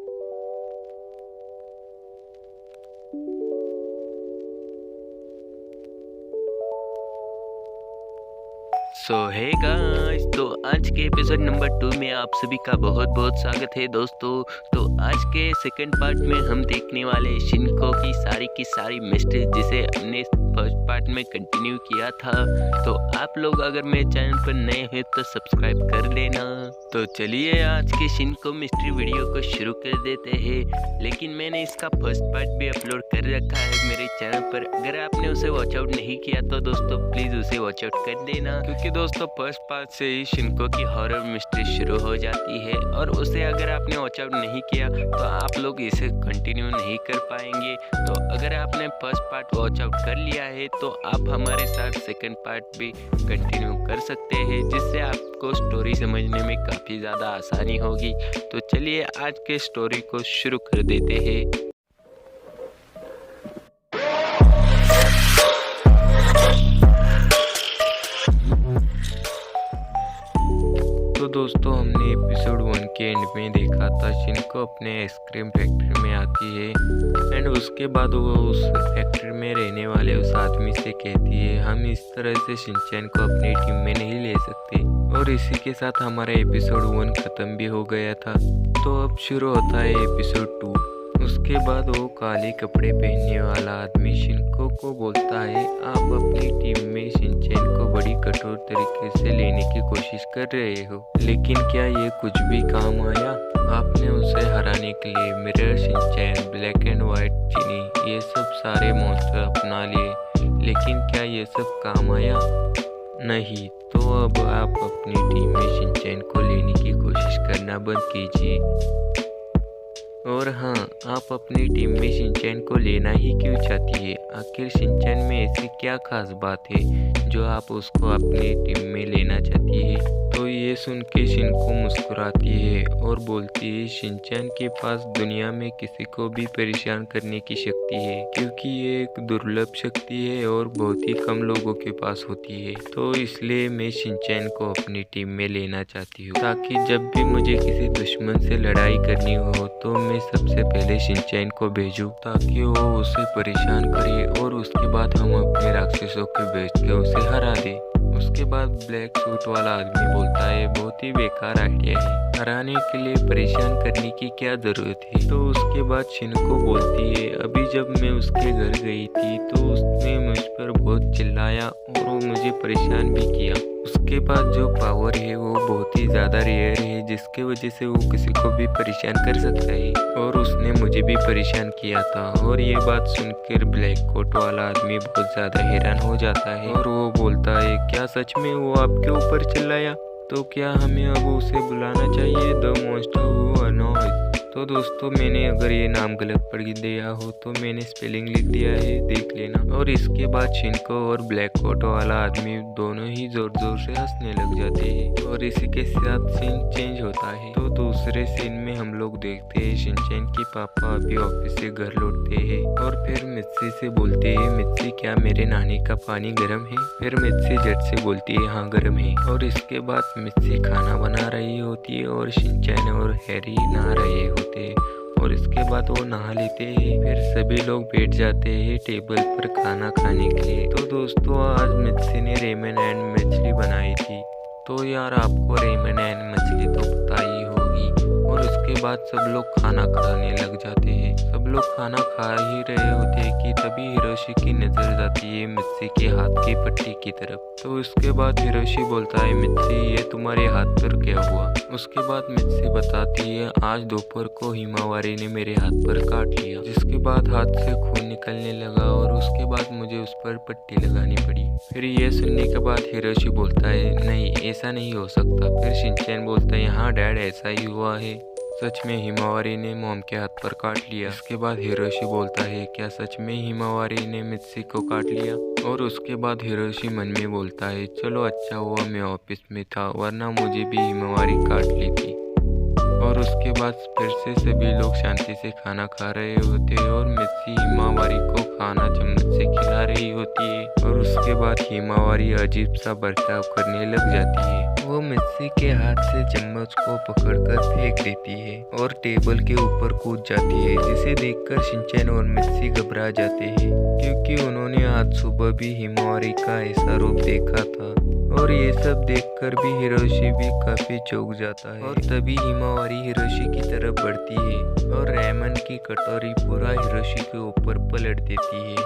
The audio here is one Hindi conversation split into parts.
सो हे गाइस, तो आज के एपिसोड नंबर 2 में आप सभी का बहुत बहुत स्वागत है दोस्तों। तो आज के सेकंड पार्ट में हम देखने वाले शिनको की सारी मिस्ट्री जिसे हमने फर्स्ट पार्ट में कंटिन्यू किया था। तो आप लोग अगर मेरे चैनल पर नए हैं तो सब्सक्राइब कर लेना। तो चलिए आज के शिनको मिस्ट्री वीडियो को शुरू कर देते हैं। लेकिन मैंने इसका फर्स्ट पार्ट भी अपलोड कर रखा है मेरे चैनल पर। अगर आपने उसे वॉच आउट नहीं किया तो दोस्तों प्लीज़ उसे वॉच आउट कर देना, क्योंकि दोस्तों फर्स्ट पार्ट से ही शिनको की हॉरर मिस्ट्री शुरू हो जाती है और उसे अगर आपने वॉच आउट नहीं किया तो आप लोग इसे कंटिन्यू नहीं कर पाएंगे। तो अगर आपने फर्स्ट पार्ट वॉच आउट कर लिया है तो आप हमारे साथ सेकंड पार्ट भी कंटिन्यू कर सकते हैं, जिससे आपको स्टोरी समझने में काफ़ी ज़्यादा आसानी होगी। तो चलिए आज के स्टोरी को शुरू कर देते हैं। तो दोस्तों हमने एपिसोड 1 के एंड में देखा था शिनको अपने आइसक्रीम फैक्ट्री में आती है एंड उसके बाद वो उस फैक्ट्री में रहने वाले उस आदमी से कहती है हम इस तरह से शिनचैन को अपनी टीम में नहीं ले सकते। और इसी के साथ हमारा एपिसोड 1 ख़त्म भी हो गया था। तो अब शुरू होता है एपिसोड 2। उसके बाद वो काले कपड़े पहनने वाला आदमी शिनको को बोलता है आप अपनी टीम में शिनचैन को बड़ी कठोर तरीके से लेने की कोशिश कर रहे हो, लेकिन क्या ये कुछ भी काम आया? आपने उसे हराने के लिए mirror, Shinchan, black and white, चिनी, ये सब सारे मॉन्स्टर अपना लिए, लेकिन क्या ये सब काम आया? नहीं। तो अब आप अपनी टीम में शिनचैन को लेने की कोशिश करना बंद कीजिए। और हाँ, आप अपनी टीम में शिनचैन को लेना ही क्यों चाहती है? आखिर शिनचैन में ऐसी क्या खास बात है जो आप उसको अपनी टीम में लेना चाहती है? तो ये सुन के शिनको मुस्कुराती है और बोलती है शिनचैन के पास दुनिया में किसी को भी परेशान करने की शक्ति है, क्योंकि ये एक दुर्लभ शक्ति है और बहुत ही कम लोगों के पास होती है। तो इसलिए मैं शिनचैन को अपनी टीम में लेना चाहती हूँ, ताकि जब भी मुझे किसी दुश्मन से लड़ाई करनी हो तो मैं सबसे पहले शिनचैन को भेजूं, ताकि वो उसे परेशान करे और उसके बाद हम अपने राक्षसों के भेज के उसे हरा दे। उसके बाद ब्लैक सूट वाला आदमी बोलता है बहुत ही बेकार आइडिया है, हराने के लिए परेशान करने की क्या ज़रूरत है। तो उसके बाद शिनको बोलती है अभी जब मैं उसके घर गई थी तो उसने मुझ पर बहुत चिल्लाया और वो मुझे परेशान भी किया। उसके बाद जो पावर है वो बहुत ही ज़्यादा रेयर है, जिसके वजह से वो किसी को भी परेशान कर सकता है, और उसने मुझे भी परेशान किया था। और ये बात सुनकर ब्लैक कोट वाला आदमी बहुत ज़्यादा हैरान हो जाता है और वो बोलता है क्या सच में वो आपके ऊपर चिल्लाया? तो क्या हमें अब उसे बुलाना चाहिए द मॉन्स्टर हू अनॉयज? तो दोस्तों मैंने अगर ये नाम गलत पढ़ दिया हो तो मैंने स्पेलिंग लिख दिया है, देख लेना। और इसके बाद शिनको और ब्लैक कोट वाला आदमी दोनों ही जोर जोर से हंसने लग जाते हैं और इसी के साथ सीन चेंज होता है। तो दूसरे सीन में हम लोग देखते हैं शिनचैन के पापा अभी ऑफिस से घर लौटते हैं और फिर मित्सी से बोलते हैं मित्सी क्या मेरे नहाने का पानी गर्म है? फिर मित्सी झट से बोलती है हाँ गर्म है। और इसके बाद मित्सी खाना बना रही होती है और शिनचैन और हैरी नहा रहे होते हैं और इसके बाद वो नहा लेते हैं। फिर सभी लोग बैठ जाते हैं टेबल पर खाना खाने के लिए। तो दोस्तों आज मित्सी ने रेमन एंड मछली बनाई थी। तो यार आपको रेमन एंड मछली तो पता ही होगी। और उसके बाद सब लोग खाना खाने लग जाते हैं। सब लोग खाना खा ही रहे होते हैं कि तभी हिरोशी की नज़र जाती है मित्सी के हाथ की पट्टी की तरफ। तो उसके बाद हिरोशी बोलता है मित्सी ये तुम्हारे हाथ पर क्या हुआ? उसके बाद मित्सी बताती है आज दोपहर को हिमावारी ने मेरे हाथ पर काट लिया, जिसके बाद हाथ से खून निकलने लगा और उसके बाद मुझे उस पर पट्टी लगानी पड़ी। फिर ये सुनने के बाद हिरोशी बोलता है नहीं ऐसा नहीं हो सकता। फिर शिनचैन बोलता है हाँ डैड ऐसा ही हुआ है, सच में हिमावारी ने मॉम के हाथ पर काट लिया। इसके बाद हिरोशी बोलता है क्या सच में हिमावारी ने मित्सी को काट लिया? और उसके बाद हिरोशी मन में बोलता है चलो अच्छा हुआ मैं ऑफिस में था, वरना मुझे भी हिमावारी काट लेती। और उसके बाद फिर से सभी लोग शांति से खाना खा रहे होते हैं और मित्सी हिमावारी को खाना चम्मच से खिला रही होती है। और उसके बाद हिमावारी अजीब सा बर्ताव करने लग जाती है वो मित्सी के हाथ से चम्मच को पकड़कर फेंक देती है और टेबल के ऊपर कूद जाती है, जिसे देखकर शिनचैन और मित्सी घबरा जाते हैं क्योंकि उन्होंने आज सुबह भी हिमावारी का ऐसा रूप देखा था। और ये सब देखकर भी हिरोशी भी काफी चौंक जाता है। और तभी हिमावारी हिरोशी की तरफ बढ़ती है और रेमन की कटोरी पूरा हिरोशी के ऊपर पलट देती है,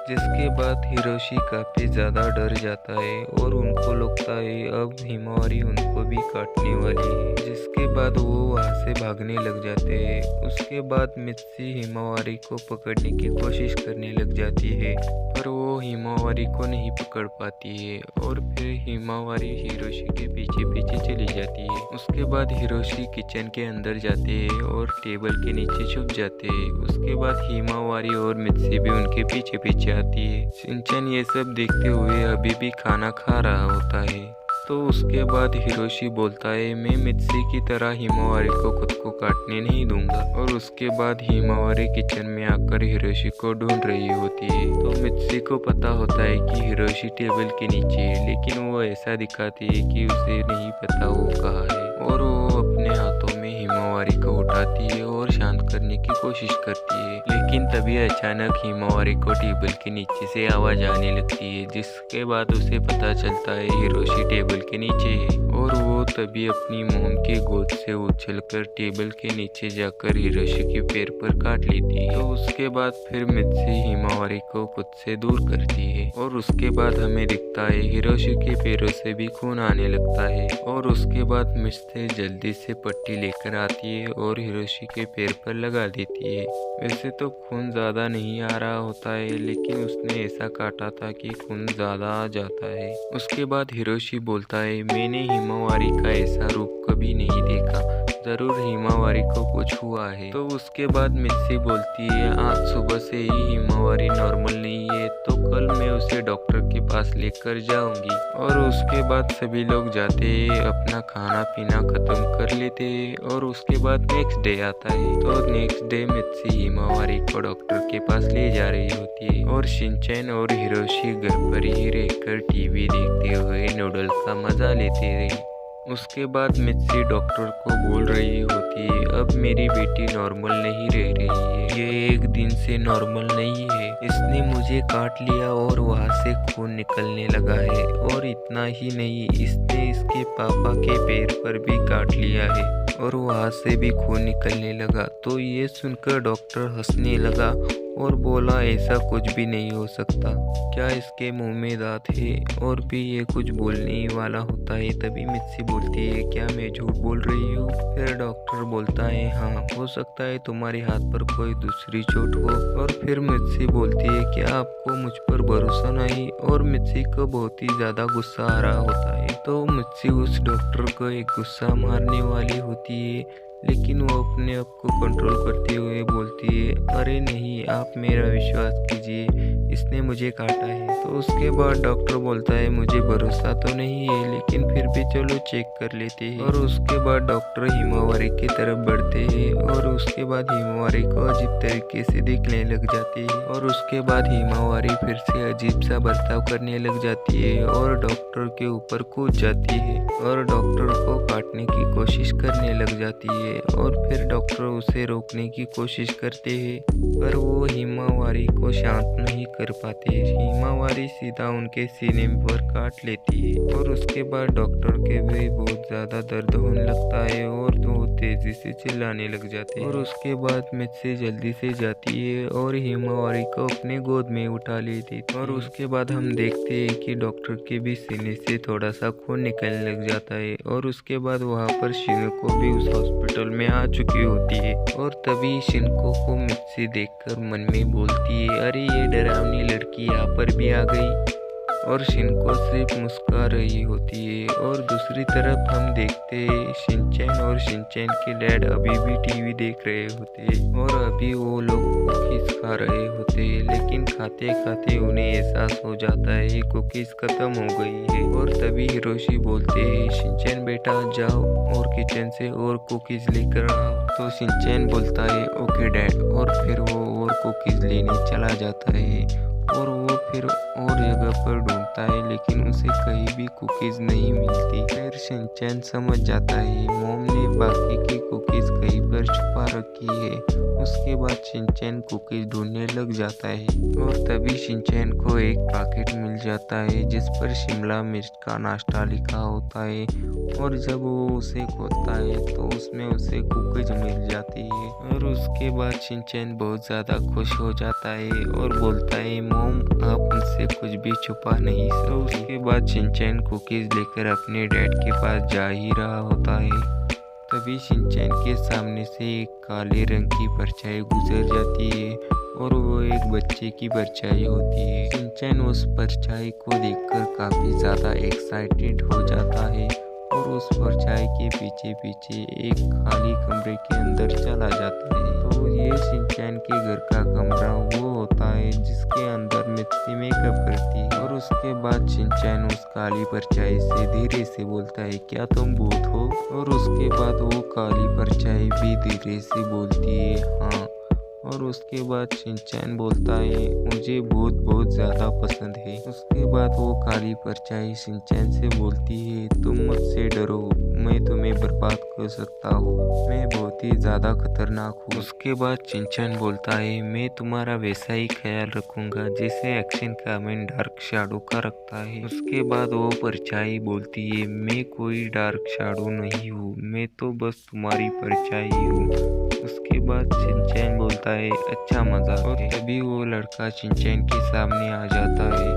जिसके बाद हिरोशी काफी ज़्यादा डर जाता है और उनको लगता है अब हिमावारी उनको भी काटने वाली है, जिसके बाद वो वहाँ से भागने लग जाते हैं। उसके बाद मित्सी हिमावारी को पकड़ने की कोशिश करने लग जाती है, पर वो हिमावारी को नहीं पकड़ पाती है और फिर हिमावारी हिरोशी के पीछे पीछे चली जाती है। उसके बाद हिरोशी किचन के अंदर जाते हैं और टेबल के नीचे छुप जाते हैं। उसके बाद हिमावारी और मित्सी भी उनके पीछे पीछे आती है। शिनचैन ये सब देखते हुए अभी भी खाना खा रहा होता है। तो उसके बाद हिरोशी बोलता है, मैं मित्सी की तरह हिमावारी को खुद को काटने नहीं दूंगा। और उसके बाद हिमावारी किचन में आकर हिरोशी को ढूंढ रही होती है। तो मित्सी को पता होता है कि हिरोशी टेबल के नीचे है, लेकिन वो ऐसा दिखाती है कि उसे नहीं पता वो कहाँ है। और वो अपने हाथों में हिमावारी को उठाती है और शांत करने की कोशिश करती है, लेकिन तभी अचानक हिमावारी को टेबल के नीचे से आवाज आने लगती है, जिसके बाद उसे पता चलता है हिरोशी टेबल के नीचे है। और वो तभी अपनी मोम के गोद से उछलकर टेबल के नीचे जाकर हिरोशी के पैर पर काट लेती है। तो उसके बाद फिर मित्सी हिमावारी को खुद से दूर करती है और उसके बाद हमें दिखता है हिरोशी के पैरों से भी खून आने लगता है। और उसके बाद मित्सी जल्दी से पट्टी लेकर आती है और हिरोशी के पैर पर लगा देती है। वैसे तो खून ज़्यादा नहीं आ रहा होता है, लेकिन उसने ऐसा काटा था कि खून ज़्यादा आ जाता है। उसके बाद हिरोशी बोलता है, मैंने हिमावारी का ऐसा रूप कभी नहीं देखा, जरूर हिमावारी को कुछ हुआ है। तो उसके बाद मित्सी बोलती है, आज सुबह से ही हिमावारी नॉर्मल नहीं है, तो कल मैं उसे डॉक्टर के पास लेकर जाऊंगी। और उसके बाद सभी लोग जाते हैं, अपना खाना पीना खत्म कर लेते हैं और उसके बाद नेक्स्ट डे आता है। तो नेक्स्ट डे मित्सी हिमावारी को डॉक्टर के पास ले जा रही होती है और शिनचैन और हिरोशी घर पर ही रहकर टीवी देखते हुए नूडल्स का मजा लेते रहे। उसके बाद मित्सी डॉक्टर को बोल रही होती है, अब मेरी बेटी नॉर्मल नहीं रह रही है, ये एक दिन से नॉर्मल नहीं है, इसने मुझे काट लिया और वहाँ से खून निकलने लगा है। और इतना ही नहीं, इसने इसके पापा के पैर पर भी काट लिया है और वहाँ से भी खून निकलने लगा। तो ये सुनकर डॉक्टर हंसने लगा और बोला, ऐसा कुछ भी नहीं हो सकता, क्या इसके मुंह में दांत है? और भी ये कुछ बोलने ही वाला होता है, तभी मित्सी बोलती है, क्या मैं झूठ बोल रही हूँ? फिर डॉक्टर बोलता है, हाँ हो सकता है तुम्हारे हाथ पर कोई दूसरी चोट हो। और फिर मित्सी बोलती है, क्या आपको मुझ पर भरोसा नहीं? और मित्सी को बहुत ही ज्यादा गुस्सा आ रहा होता है। तो मित्सी उस डॉक्टर को एक गुस्सा मारने वाली होती है, लेकिन वो अपने आप को कंट्रोल करते हुए बोलती है, अरे नहीं, आप मेरा विश्वास कीजिए, इसने मुझे काटा है। तो उसके बाद डॉक्टर बोलता है, मुझे भरोसा तो नहीं है, लेकिन फिर भी चलो चेक कर लेते हैं। और उसके बाद डॉक्टर हिमावारी की तरफ बढ़ते हैं और उसके बाद हिमावारी को अजीब तरीके से देखने लग जाती है। और उसके बाद हिमावारी फिर से अजीब सा बर्ताव करने लग जाती है और डॉक्टर के ऊपर कूद जाती है और डॉक्टर को काटने की कोशिश करने लग जाती है। और फिर डॉक्टर उसे रोकने की कोशिश करते हैं, पर वो हिमावारी को शांत नहीं कर पाते। हिमावारी सीधा उनके सीने पर काट लेती है और उसके बाद डॉक्टर के भी बहुत ज्यादा दर्द होने लगता है और वो तेजी से चिल्लाने लग जाते हैं। और उसके बाद मित्सी जल्दी से जाती है और हिमावारी को अपने गोद में उठा लेती है। और उसके बाद हम देखते हैं कि डॉक्टर के भी सीने से थोड़ा सा खून निकलने लग जाता है। और उसके बाद वहाँ पर शिनको भी उस हॉस्पिटल में आ चुकी होती है। और तभी शिनको को मित्सी देखकर मन में बोलती है, अरे ये डरावनी लड़की यहाँ पर भी आ गई। और शिनको सिर्फ मुस्कुरा रही होती है। और दूसरी तरफ हम देखते हैं शिनचैन और शिनचैन के डैड अभी भी टीवी देख रहे होते हैं और अभी वो लोग कुकीज खा रहे होते हैं, लेकिन खाते खाते उन्हें एहसास हो जाता है कुकीज खत्म हो गई है। और तभी हिरोशी बोलते हैं, शिनचैन बेटा जाओ और किचन से और कुकीज लेकर आओ। तो शिनचैन बोलता है, ओके डैड। और फिर वो और कुकीज लेने चला जाता है और वो फिर और जगह पर ढूंढता है लेकिन उसे कहीं भी कुकीज़ नहीं मिलती। फिर शिनचैन समझ जाता है मॉम ने बाकी की कुकीज़ कहीं पर छुपा रखी है। उसके बाद शिनचैन कुकीज़ ढूंढने लग जाता है और तभी शिनचैन को एक पैकेट मिल जाता है जिस पर शिमला मिर्च का नाश्ता लिखा होता है और जब वो उसे खोलता है तो उसमें उसे कुकीज़ मिल जाती है और उसके बाद शिनचैन बहुत ज़्यादा खुश हो जाता है और बोलता है मॉम आप मुझसे कुछ भी छुपा नहीं सकते। तो उसके बाद शिनचैन कुकीज़ लेकर अपने डैड के पास जा ही रहा होता है। तभी शिनचैन के सामने से एक काले रंग की परछाई गुजर जाती है और वो एक बच्चे की परछाई होती है। शिनचैन उस परछाई को देखकर काफ़ी ज़्यादा एक्साइटेड हो जाता है और उस परछाई के पीछे पीछे एक खाली कमरे के अंदर चला जाता है। तो ये शिनचैन के घर का कमरा वो होता है जिसके अंदर मित्सी मेकअप करती है और उसके बाद शिनचैन उस काली परछाई से धीरे से बोलता है क्या तुम भूत हो? और उसके बाद वो काली परछाई भी धीरे से बोलती है हाँ। और उसके बाद शिनचैन बोलता है मुझे भूत बहुत ज़्यादा पसंद है। उसके बाद वो काली परछाई शिनचैन से बोलती है तुम मुझसे डरो, मैं तुम्हें बर्बाद कर सकता हूँ, मैं बहुत ही ज़्यादा खतरनाक हूँ। उसके बाद शिनचैन बोलता है मैं तुम्हारा वैसा ही ख्याल रखूँगा जैसे एक्शन कामैन डार्क शैडो का रखता है। उसके बाद वो परछाई बोलती है मैं कोई डार्क शैडो नहीं हूँ, मैं तो बस तुम्हारी परछाई हूँ। उसके बाद शिनचैन बोलता है अच्छा मजाक है। और तभी वो लड़का शिनचैन के सामने आ जाता है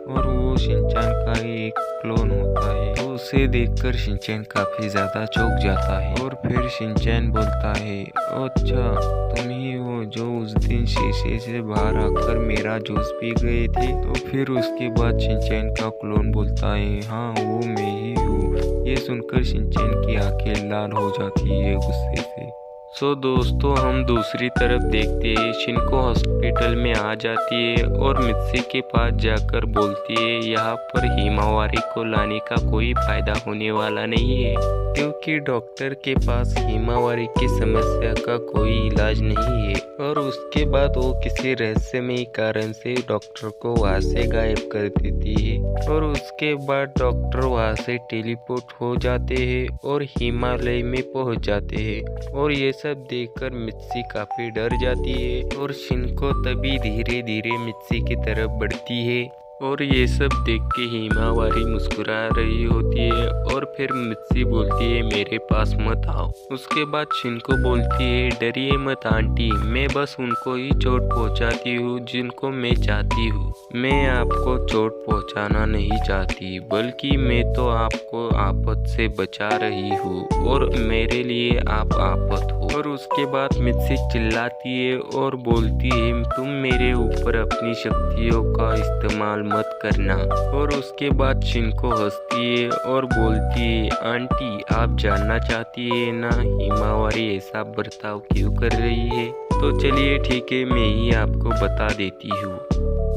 और वो शिनचैन का ही एक क्लोन होता है। तो उसे देखकर शिनचैन काफ़ी ज़्यादा चौंक जाता है और फिर शिनचैन बोलता है अच्छा तुम ही हो जो उस दिन शीशे से बाहर आकर मेरा जूस पी गए थे। तो फिर उसके बाद शिनचैन का क्लोन बोलता है हाँ वो मैं ही हूँ। ये सुनकर शिनचैन की आंखें लाल हो जाती है गुस्से से। सो दोस्तों हम दूसरी तरफ देखते हैं शिनको हॉस्पिटल में आ जाती है और मित्सी के पास जाकर बोलती है यहाँ पर हिमावारी को लाने का कोई फायदा होने वाला नहीं है क्योंकि डॉक्टर के पास हिमावारी की समस्या का कोई इलाज नहीं है। और उसके बाद वो किसी रहस्यमय कारण से डॉक्टर को वहाँ से गायब कर देती है और उसके बाद डॉक्टर वहाँ से टेलीपोर्ट हो जाते हैं और हिमालय में पहुँच जाते हैं। और ये सब देखकर मित्सी काफी डर जाती है और शिनको तभी धीरे धीरे मित्सी की तरफ बढ़ती है और ये सब देख के हिमावारी मुस्कुरा रही होती है और फिर मित्सी बोलती है मेरे पास मत आओ। उसके बाद शिनको बोलती है डरिए मत आंटी, मैं बस उनको ही चोट पहुंचाती हूँ जिनको मैं चाहती हूँ, मैं आपको चोट पहुंचाना नहीं चाहती बल्कि मैं तो आपको आफत से बचा रही हूँ और मेरे लिए आप आफत हो। और उसके बाद मित्सी चिल्लाती है और बोलती है तुम मेरे ऊपर अपनी शक्तियों का इस्तेमाल मत करना। और उसके बाद शिनको हंसती है और बोलती है आंटी आप जानना चाहती है ना हिमावारी ऐसा बर्ताव क्यों कर रही है? तो चलिए ठीक है मैं ही आपको बता देती हूँ।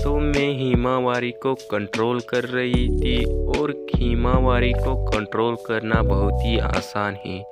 तो मैं हिमावारी को कंट्रोल कर रही थी और हिमावारी को कंट्रोल करना बहुत ही आसान है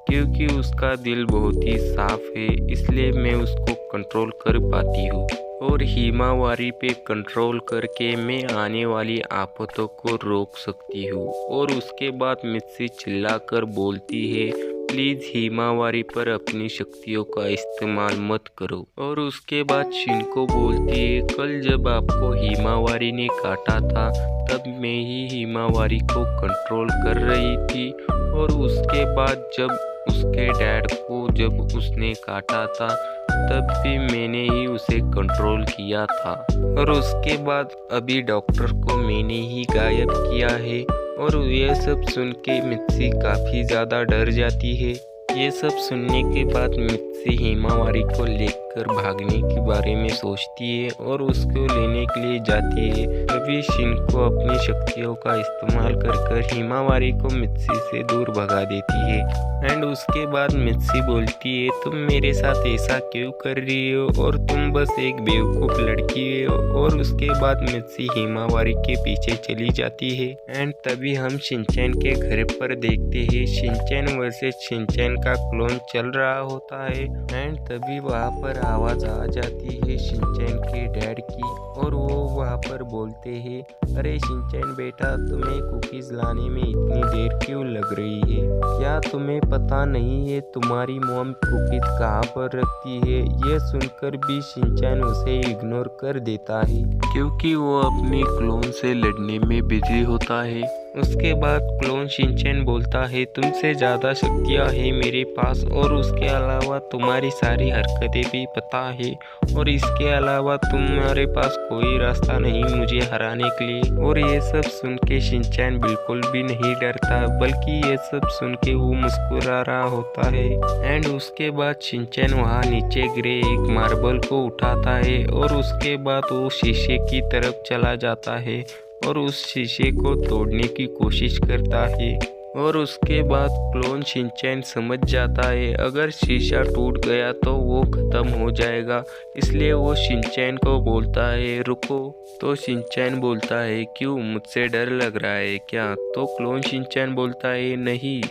क्योंकि उसका दिल बहुत ही साफ है, इसलिए मैं उसको कंट्रोल कर पाती हूँ और हिमावारी पे कंट्रोल करके मैं आने वाली आफतों को रोक सकती हूँ। और उसके बाद मित्सी चिल्लाकर बोलती है प्लीज़ हिमावारी पर अपनी शक्तियों का इस्तेमाल मत करो। और उसके बाद शिनको बोलती है कल जब आपको हिमावारी ने काटा था तब मैं ही हिमावारी को कंट्रोल कर रही थी और उसके बाद जब उसके डैड को जब उसने काटा था तब भी मैंने ही उसे कंट्रोल किया था। और उसके बाद अभी डॉक्टर को मैंने ही गायब किया है। और यह सब सुन के मित्सी काफ़ी ज़्यादा डर जाती है। ये सब सुनने के बाद मित्सी हिमावारी को लेकर भागने के बारे में सोचती है और उसको लेने के लिए जाती है। तभी शिनको अपनी शक्तियों का इस्तेमाल कर हिमावारी को मित्सी से दूर भगा देती है। एंड उसके बाद मित्सी बोलती है तुम मेरे साथ ऐसा क्यों कर रही हो और तुम बस एक बेवकूफ़ लड़की हो। और उसके बाद मित्सी हिमावारी के पीछे चली जाती है। एंड तभी हम शिनचैन के घर पर देखते हैं शिनचैन वर्सेस शिनचैन का क्लोन चल रहा होता है। एंड तभी वहाँ पर आवाज़ आ जाती है शिनचैन के डैड की और वो वहाँ पर बोलते हैं, अरे शिनचैन बेटा, तुम्हें कुकीज़ लाने में इतनी देर क्यों लग रही है? क्या तुम्हें पता नहीं है तुम्हारी मॉम कुकीज़ कहाँ पर रखती है? ये सुनकर भी शिनचैन उसे इग्नोर कर देता है क्योंकि वो अपने क्लोन से लड़ने में बिजी होता है। उसके बाद क्लोन शिनचैन बोलता है, तुमसे ज़्यादा शक्तियाँ हैं मेरे पास और उसके अलावा तुम्हारी सारी हरकतें भी पता है और इसके अलावा तुम्हारे पास कोई रास्ता नहीं मुझे हराने के लिए। और ये सब सुन के शिनचैन बिल्कुल भी नहीं डरता, बल्कि ये सब सुन के वो मुस्कुरा रहा होता है। एंड उसके बाद शिनचैन वहाँ नीचे गिरे एक मार्बल को उठाता है और उसके बाद वो शीशे की तरफ चला जाता है और उस शीशे को तोड़ने की कोशिश करता है। और उसके बाद क्लोन शिनचैन समझ जाता है अगर शीशा टूट गया तो वो ख़त्म हो जाएगा, इसलिए वो शिनचैन को बोलता है रुको। तो शिनचैन बोलता है क्यों, मुझसे डर लग रहा है क्या? तो क्लोन शिनचैन बोलता है नहीं,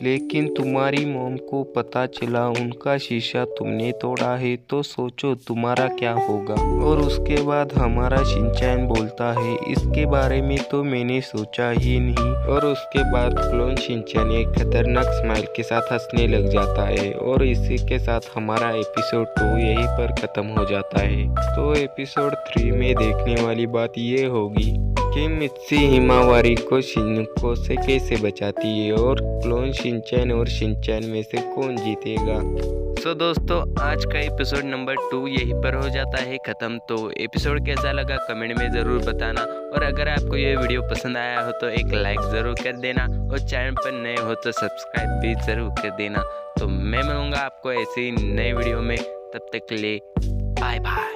लेकिन तुम्हारी मॉम को पता चला उनका शीशा तुमने तोड़ा है तो सोचो तुम्हारा क्या होगा। और उसके बाद हमारा शिनचैन बोलता है इसके बारे में तो मैंने सोचा ही नहीं। और उसके बाद क्लोन शिनचैन एक खतरनाक स्माइल के साथ हंसने लग जाता है और इसी के साथ हमारा एपिसोड 2 यहीं पर ख़त्म हो जाता है। तो एपिसोड 3 में देखने वाली बात ये होगी कि मित्सी हिमावारी को शिनको से कैसे बचाती है और क्लोन शिनचैन और शिनचैन में से कौन जीतेगा। तो दोस्तों आज का एपिसोड नंबर 2 यहीं पर हो जाता है ख़त्म। तो एपिसोड कैसा लगा कमेंट में ज़रूर बताना और अगर आपको ये वीडियो पसंद आया हो तो एक लाइक ज़रूर कर देना और चैनल पर नए हो तो सब्सक्राइब भी ज़रूर कर देना। तो मैं मिलूँगा आपको ऐसे ही नए वीडियो में, तब तक के लिए बाय बाय।